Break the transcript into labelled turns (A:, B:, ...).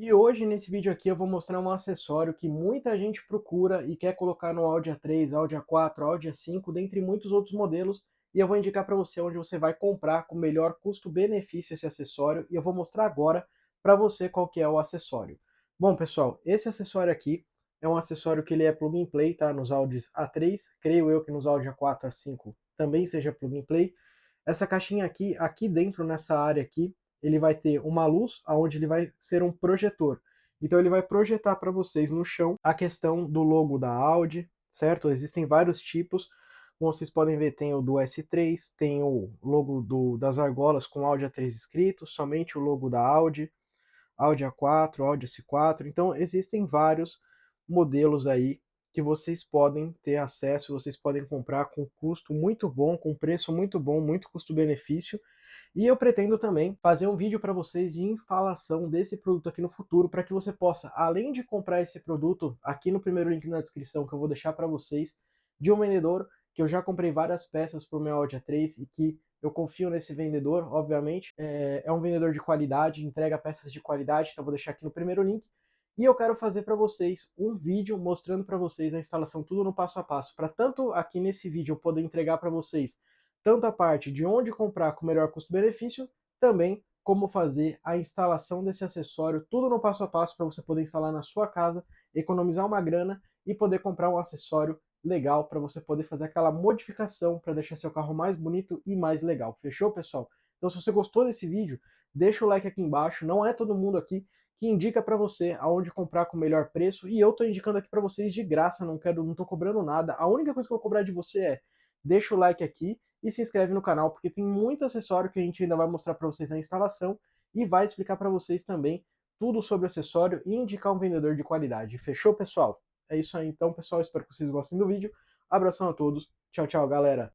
A: E hoje nesse vídeo aqui eu vou mostrar um acessório que muita gente procura e quer colocar no Audi A3, Audi A4, Audi A5, dentre muitos outros modelos, e eu vou indicar para você onde você vai comprar com melhor custo-benefício esse acessório, e eu vou mostrar agora para você qual que é o acessório. Bom, pessoal, esse acessório aqui é um acessório que ele é plug and play, tá? Nos Audis A3, creio eu que nos Audi A4, A5 também seja plug and play. Essa caixinha aqui dentro nessa área aqui, ele vai ter uma luz aonde ele vai ser um projetor. Então ele vai projetar para vocês no chão a questão do logo da Audi, certo? Existem vários tipos. Como vocês podem ver, tem o do S3, tem o logo das argolas com Audi A3 escrito, somente o logo da Audi, Audi A4, Audi S4. Então existem vários modelos aí que vocês podem ter acesso, vocês podem comprar com custo muito bom, com preço muito bom, muito custo-benefício. E eu pretendo também fazer um vídeo para vocês de instalação desse produto aqui no futuro, para que você possa, além de comprar esse produto, aqui no primeiro link na descrição que eu vou deixar para vocês, de um vendedor que eu já comprei várias peças para o meu Audi A3 e que eu confio nesse vendedor, obviamente. É um vendedor de qualidade, entrega peças de qualidade, então eu vou deixar aqui no primeiro link. E eu quero fazer para vocês um vídeo mostrando para vocês a instalação tudo no passo a passo, para tanto aqui nesse vídeo eu poder entregar para vocês tanto a parte de onde comprar com melhor custo-benefício, também como fazer a instalação desse acessório, tudo no passo a passo para você poder instalar na sua casa, economizar uma grana e poder comprar um acessório legal para você poder fazer aquela modificação para deixar seu carro mais bonito e mais legal. Fechou, pessoal? Então, se você gostou desse vídeo, deixa o like aqui embaixo. Não é todo mundo aqui que indica para você aonde comprar com o melhor preço, e eu estou indicando aqui para vocês de graça, não estou cobrando nada. A única coisa que eu vou cobrar de você é deixa o like aqui e se inscreve no canal, porque tem muito acessório que a gente ainda vai mostrar para vocês na instalação e vai explicar para vocês também tudo sobre o acessório e indicar um vendedor de qualidade. Fechou, pessoal? É isso aí então, pessoal. Espero que vocês gostem do vídeo. Abração a todos. Tchau, tchau, galera.